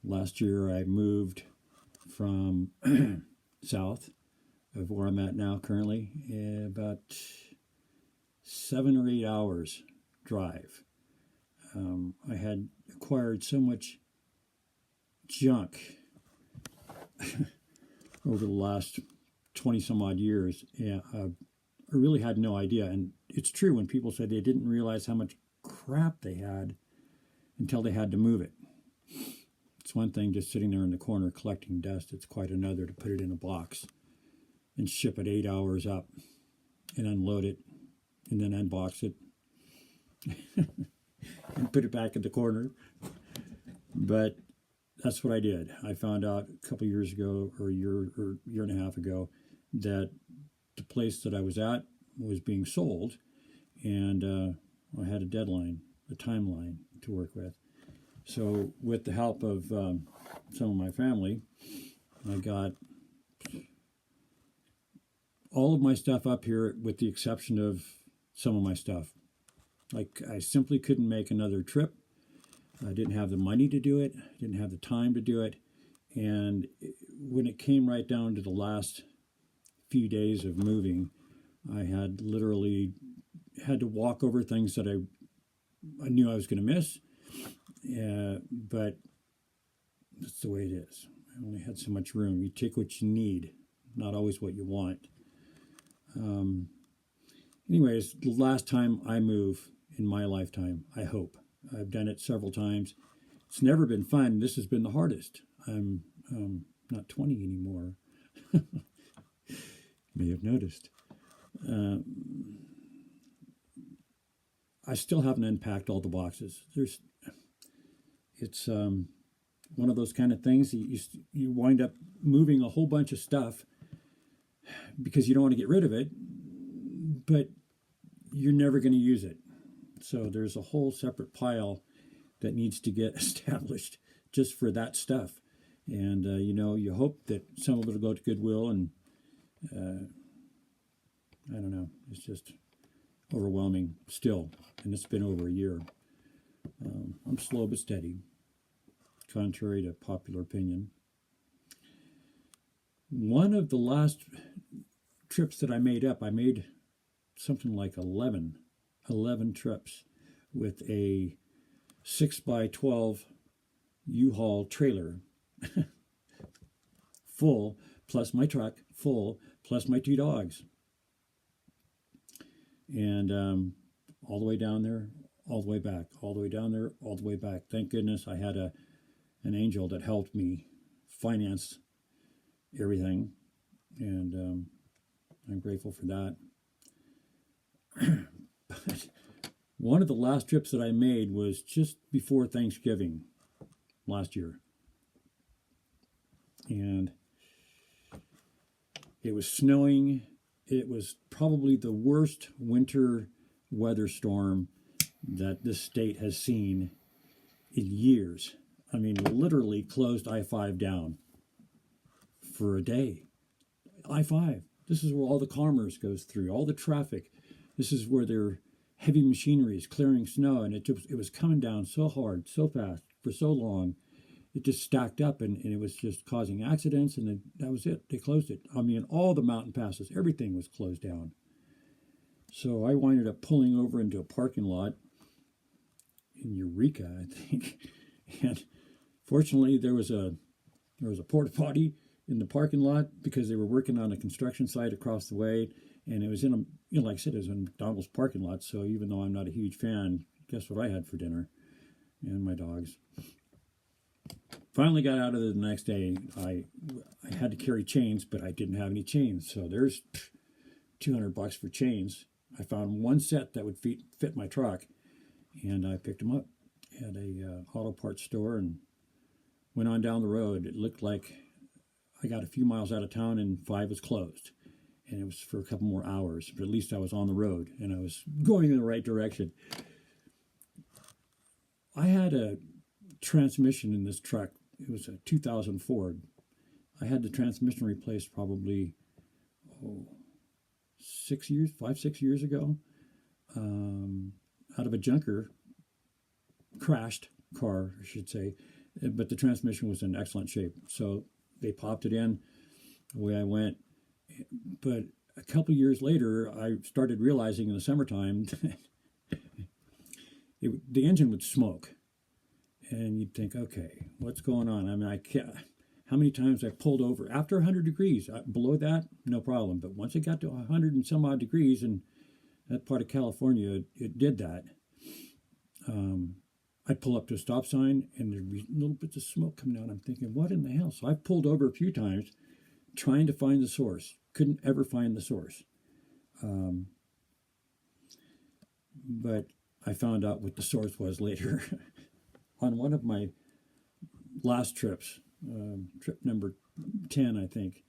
Last year I moved from south of where I'm at now currently, about 7 or 8 hours drive. I had acquired so much junk over the last 20 some odd years. Yeah, I really had no idea. And it's true when people say they didn't realize how much crap they had until they had to move it. It's one thing just sitting there in the corner collecting dust. It's quite another to put it in a box and ship it 8 hours up and unload it and then unbox it and put it back in the corner. But that's what I did. I found out a couple years ago, or year and a half ago, that the place that I was at was being sold, and I had a deadline, a timeline to work with. So with the help of some of my family, I got all of my stuff up here with the exception of some of my stuff. Like, I simply couldn't make another trip. I didn't have the money to do it. I didn't have the time to do it. And when it came right down to the last few days of moving, I had literally had to walk over things that I knew I was going to miss. But that's the way it is. I only had so much room. You take what you need, not always what you want. Anyways, the last time I move in my lifetime, I hope. I've done it several times. It's never been fun. This has been the hardest. I'm not 20 anymore. May have noticed. I still haven't unpacked all the boxes. It's one of those kind of things. You wind up moving a whole bunch of stuff because you don't want to get rid of it, but you're never going to use it. So there's a whole separate pile that needs to get established just for that stuff. And, you hope that some of it will go to Goodwill, and I don't know. It's just overwhelming still. And it's been over a year. I'm slow but steady, contrary to popular opinion. One of the last trips that I made something like 11 trips with a 6x12 U-Haul trailer full, plus my truck full, plus my 2 dogs. And all the way down there, all the way back, all the way down there, all the way back. Thank goodness I had an angel that helped me finance everything, and I'm grateful for that. But one of the last trips that I made was just before Thanksgiving last year. And it was snowing. It was probably the worst winter weather storm that this state has seen in years. I mean, literally closed I-5 down for a day. I-5. This is where all the commerce goes through, all the traffic. This is where their heavy machinery is clearing snow, and it was coming down so hard, so fast, for so long. It just stacked up, and it was just causing accidents, and that was it. They closed it. I mean, all the mountain passes, everything was closed down. So I winded up pulling over into a parking lot in Eureka, I think. And fortunately, there was a porta potty in the parking lot because they were working on a construction site across the way, and it was in like I said, it was in McDonald's parking lot. So even though I'm not a huge fan, guess what I had for dinner? And my dogs. Finally got out of it the next day. I had to carry chains, but I didn't have any chains. So there's $200 for chains. I found one set that would fit my truck, and I picked them up at a auto parts store and went on down the road. It looked like I got a few miles out of town and 5 was closed. And it was for a couple more hours, but at least I was on the road and I was going in the right direction. I had a transmission in this truck. It was a 2000 Ford. I had the transmission replaced probably 6 years ago, out of a junker, crashed car, I should say. but the transmission was in excellent shape. So they popped it in. Away I went. But a couple of years later, I started realizing in the summertime the engine would smoke, and you'd think, okay, what's going on? I mean, I can't. How many times I pulled over after 100 degrees? Below that, no problem. But once it got to 100 and some odd degrees, in that part of California, it did that. I'd pull up to a stop sign, and there'd be little bits of smoke coming out. I'm thinking, what in the hell? So I pulled over a few times, trying to find the source. Couldn't ever find the source. But I found out what the source was later. On one of my last trips, trip number 10, I think,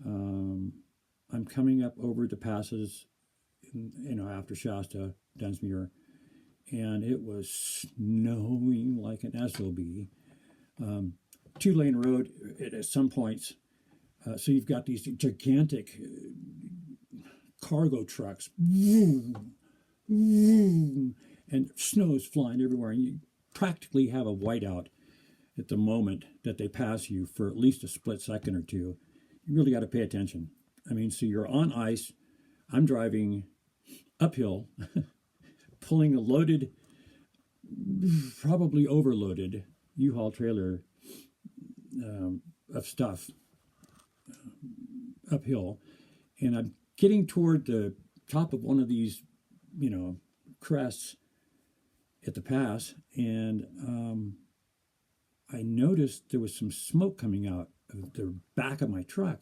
I'm coming up over the passes, after Shasta, Dunsmuir, and it was snowing like an SOB. 2-lane road at some points. So you've got these gigantic cargo trucks, and snow's flying everywhere, and you practically have a whiteout at the moment that they pass you for at least a split second or two. You really got to pay attention. I mean, so you're on ice. I'm driving uphill, pulling a loaded, probably overloaded U-Haul trailer of stuff uphill, and I'm getting toward the top of one of these, crests at the pass, and I noticed there was some smoke coming out of the back of my truck,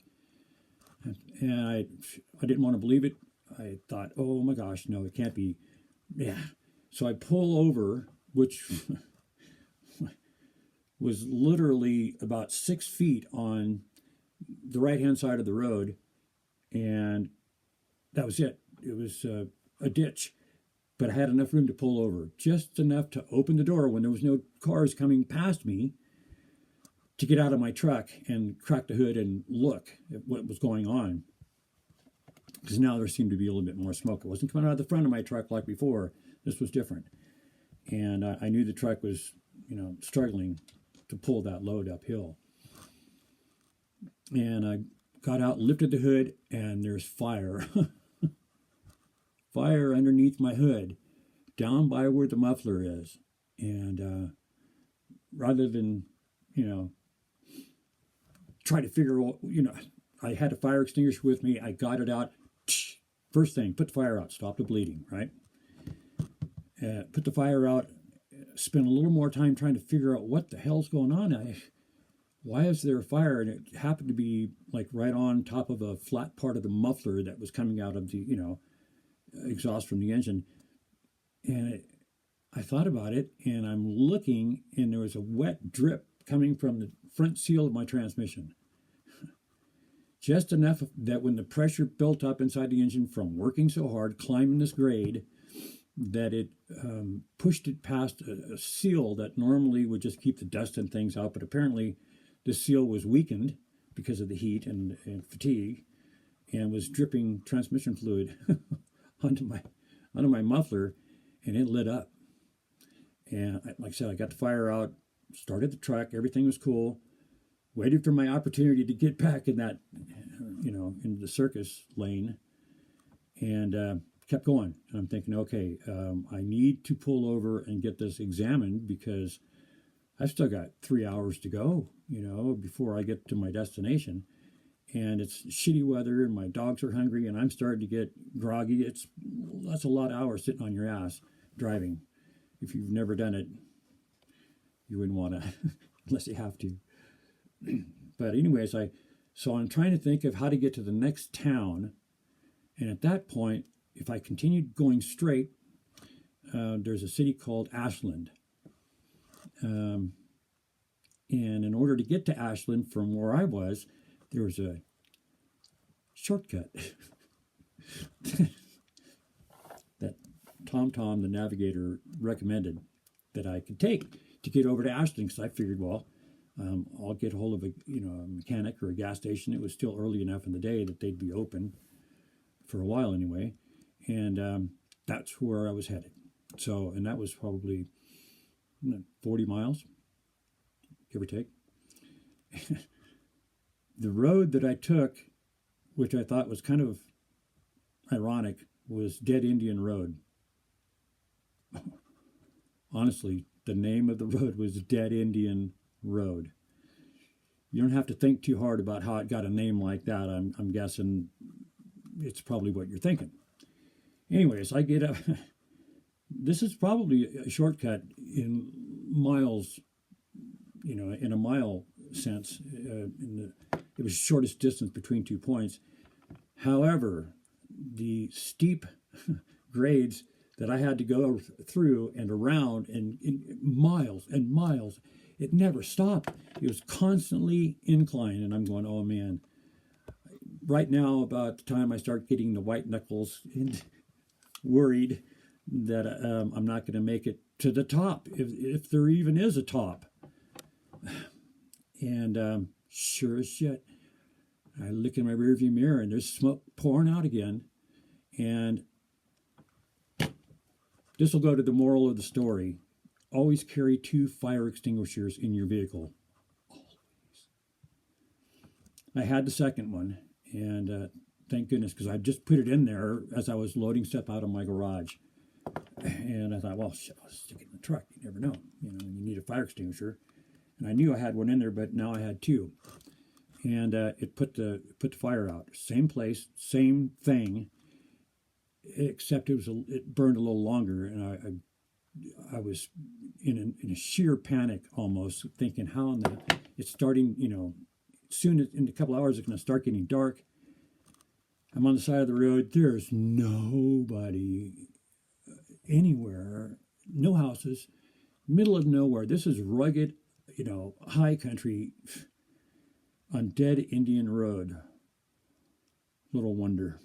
and I didn't want to believe it. I thought, oh my gosh, no, it can't be. Yeah, so I pull over, which was literally about 6 feet on the right-hand side of the road, and that was it. It was a ditch, but I had enough room to pull over, just enough to open the door when there was no cars coming past me to get out of my truck and crack the hood and look at what was going on. Because now there seemed to be a little bit more smoke. It wasn't coming out of the front of my truck like before. This was different. And I knew the truck was, struggling to pull that load uphill. And I got out, lifted the hood, and there's fire. Fire underneath my hood, down by where the muffler is. And rather than, try to figure out, I had a fire extinguisher with me. I got it out. First thing, put the fire out, stop the bleeding, right? Put the fire out, spend a little more time trying to figure out what the hell's going on. Why is there a fire? And it happened to be like right on top of a flat part of the muffler that was coming out of the, exhaust from the engine. And I thought about it, and I'm looking, and there was a wet drip coming from the front seal of my transmission. Just enough that when the pressure built up inside the engine from working so hard, climbing this grade, that it pushed it past a seal that normally would just keep the dust and things out. But apparently the seal was weakened because of the heat and fatigue, and was dripping transmission fluid onto my muffler, and it lit up. And like I said, I got the fire out, started the truck, everything was cool, waited for my opportunity to get back in that, into the circus lane, and kept going. And I'm thinking, okay, I need to pull over and get this examined, because I've still got 3 hours to go, before I get to my destination. And it's shitty weather, and my dogs are hungry, and I'm starting to get groggy. That's a lot of hours sitting on your ass driving. If you've never done it, you wouldn't want to, unless you have to. But anyways, so I'm trying to think of how to get to the next town. And at that point, if I continued going straight, there's a city called Ashland. And in order to get to Ashland from where I was, there was a shortcut that TomTom, the navigator, recommended that I could take to get over to Ashland, because I figured, well, I'll get hold of a mechanic or a gas station. It was still early enough in the day that they'd be open for a while anyway, and that's where I was headed. So, and that was probably 40 miles, give or take. The road that I took, which I thought was kind of ironic, was Dead Indian Road. Honestly, the name of the road was Dead Indian Road. You don't have to think too hard about how it got a name like that. I'm guessing it's probably what you're thinking. Anyways, I get up. This is probably a shortcut in miles, in a mile sense. It was the shortest distance between 2 points. However, the steep grades that I had to go through and around and miles and miles, it never stopped. It was constantly inclined, and I'm going, oh man. Right now, about the time I start getting the white knuckles and worried that I'm not going to make it to the top, if there even is a top. And sure as shit, I look in my rearview mirror and there's smoke pouring out again. And this will go to the moral of the story. Always carry 2 fire extinguishers in your vehicle. Always. I had the second one, and thank goodness, because I just put it in there as I was loading stuff out of my garage. And I thought, well, shit, I'll stick it in the truck. You never know. You need a fire extinguisher. And I knew I had one in there, but now I had 2. And it put the fire out. Same place, same thing, except it burned a little longer, and I was in a sheer panic almost, thinking how in the it's starting. Soon in a couple hours it's going to start getting dark. I'm on the side of the road. There's nobody anywhere, no houses, middle of nowhere. This is rugged, high country on Dead Indian Road. Little wonder.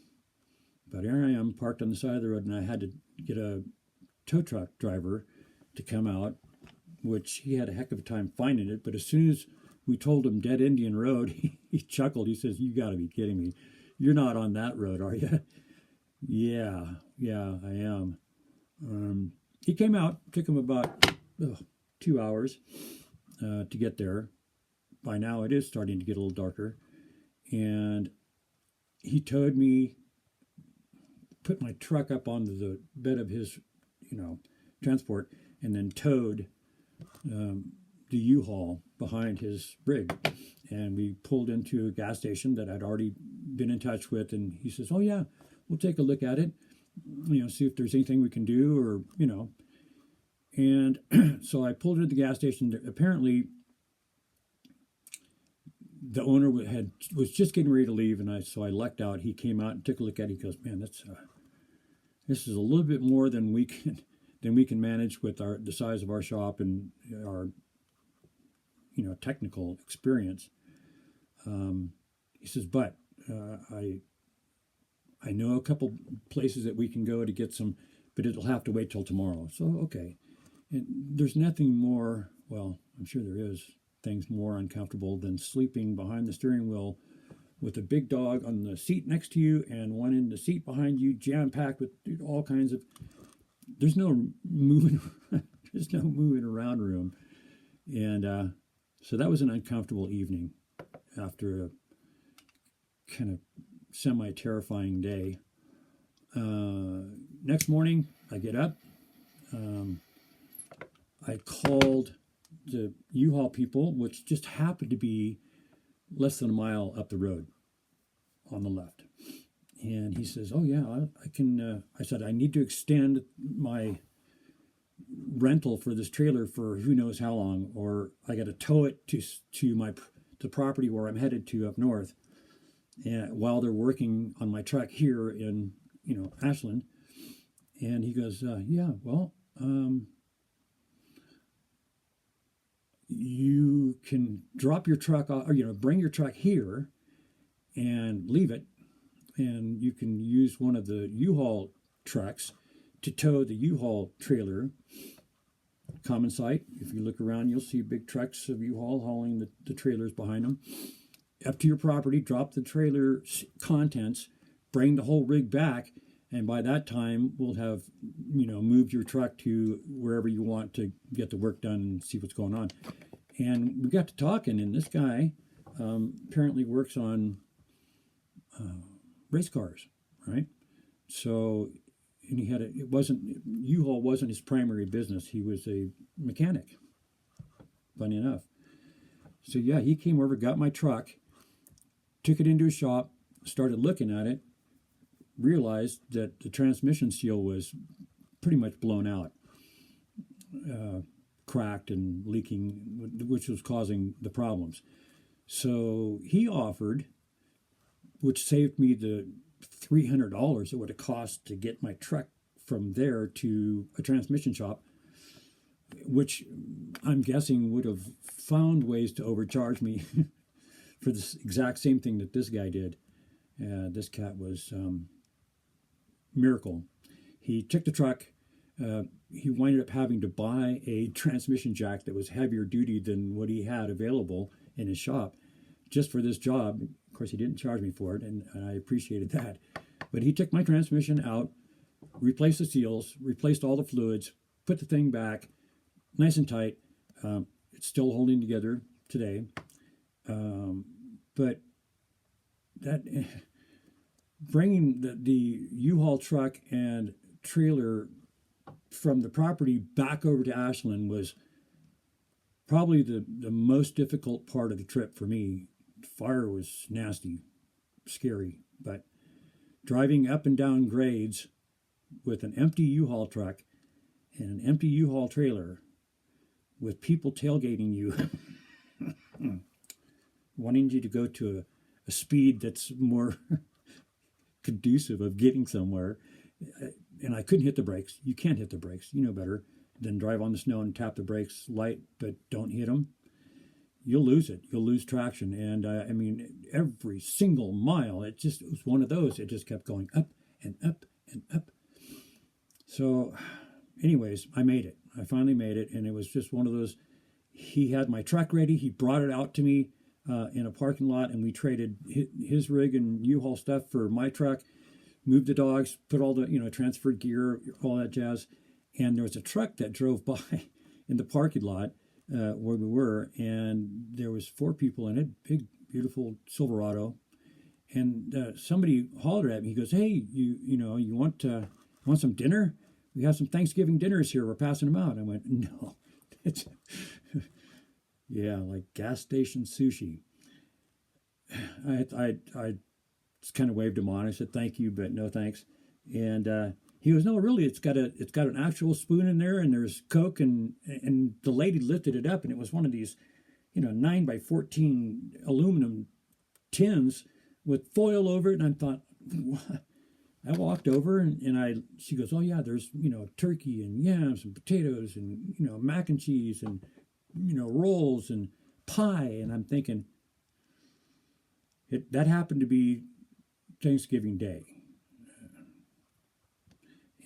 But here I am parked on the side of the road, and I had to get a tow truck driver to come out, which he had a heck of a time finding it. But as soon as we told him Dead Indian Road, he chuckled. He says, "You got to be kidding me. You're not on that road, are you?" Yeah, I am. He came out. Took him about 2 hours to get there. By now it is starting to get a little darker. And he towed me, put my truck up onto the bed of his, transport, and then towed the U-Haul behind his rig. And we pulled into a gas station that I'd already been in touch with. And he says, "Oh yeah, we'll take a look at it, see if there's anything we can do, or, And so I pulled into the gas station. Apparently, the owner was just getting ready to leave, and so I lucked out. He came out and took a look at it. He goes, "Man, this is a little bit more than we can manage with the size of our shop and our technical experience." He says, "But I know a couple places that we can go to get some, but it'll have to wait till tomorrow." So okay, and there's nothing more. Well, I'm sure there is things more uncomfortable than sleeping behind the steering wheel with a big dog on the seat next to you and one in the seat behind you, jam-packed with all kinds of. There's no moving. There's no moving around room, and so that was an uncomfortable evening after a kind of semi-terrifying day. Next morning, I get up. I called the U-Haul people, which just happened to be less than a mile up the road on the left. And he says, "Oh yeah, I can." I said, "I need to extend my rental for this trailer for who knows how long, or I got to tow it to the property where I'm headed to up north, and while they're working on my truck here in Ashland." And he goes, "Yeah, well, you can drop your truck off, or bring your truck here and leave it, and you can use one of the U-Haul trucks to tow the U-Haul trailer. Common sight. If you look around, you'll see big trucks of U-Haul hauling the trailers behind them up to your property, drop the trailer contents, bring the whole rig back, and by that time we'll have moved your truck to wherever you want to get the work done and see what's going on." And we got to talking, and this guy apparently works on race cars, right? So, and he had it wasn't, U-Haul wasn't his primary business. He was a mechanic, funny enough. So yeah, he came over, got my truck, took it into his shop, started looking at it, realized that the transmission seal was pretty much blown out, cracked and leaking, which was causing the problems. So he offered, which saved me the $300 it would have cost to get my truck from there to a transmission shop, which I'm guessing would have found ways to overcharge me for this exact same thing that this guy did. This cat was miracle. He took the truck. He winded up having to buy a transmission jack that was heavier duty than what he had available in his shop just for this job. Of course, he didn't charge me for it, and I appreciated that. But he took my transmission out, replaced the seals, replaced all the fluids, put the thing back nice and tight. It's still holding together today. But that bringing the U-Haul truck and trailer from the property back over to Ashland was probably the most difficult part of the trip for me. Fire was nasty, scary, but driving up and down grades with an empty U-Haul truck and an empty U-Haul trailer with people tailgating you, wanting you to go to a speed that's more conducive of getting somewhere. And I couldn't hit the brakes. You can't hit the brakes. You know better than drive on the snow and tap the brakes light, but don't hit them. You'll lose it. You'll lose traction. And I mean, every single mile, it was one of those. It just kept going up and up and up. So anyways, I made it. I finally made it. And it was just one of those. He had my truck ready. He brought it out to me in a parking lot, and we traded his rig and U-Haul stuff for my truck, moved the dogs, put all the, transferred gear, all that jazz. And there was a truck that drove by in the parking lot where we were, and there was 4 people in it, big, beautiful Silverado. And somebody hollered at me. He goes, "Hey, you want some dinner? We have some Thanksgiving dinners here. We're passing them out." I went, "No, it's yeah, like gas station sushi." I just kind of waved him on. I said, "Thank you, but no thanks." And he goes, "No, really, it's got an actual spoon in there, and there's Coke." And the lady lifted it up, and it was one of these, 9 by 14 aluminum tins with foil over it. And I thought, what? I walked over, and she goes, "Oh yeah, there's turkey and yams and potatoes and mac and cheese and rolls and pie." And I'm thinking, that happened to be Thanksgiving Day.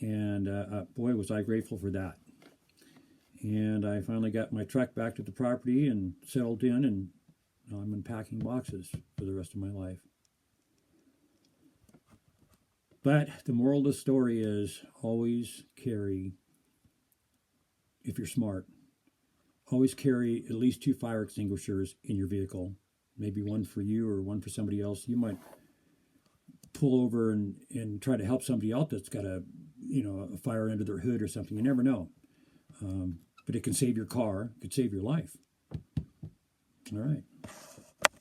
And boy, was I grateful for that. And I finally got my truck back to the property and settled in, and now I'm unpacking boxes for the rest of my life. But the moral of the story is always carry, if you're smart, always carry at least 2 fire extinguishers in your vehicle. Maybe one for you or one for somebody else. You might pull over and try to help somebody out that's got a fire under their hood or something. You never know. But it can save your car. It could save your life. All right.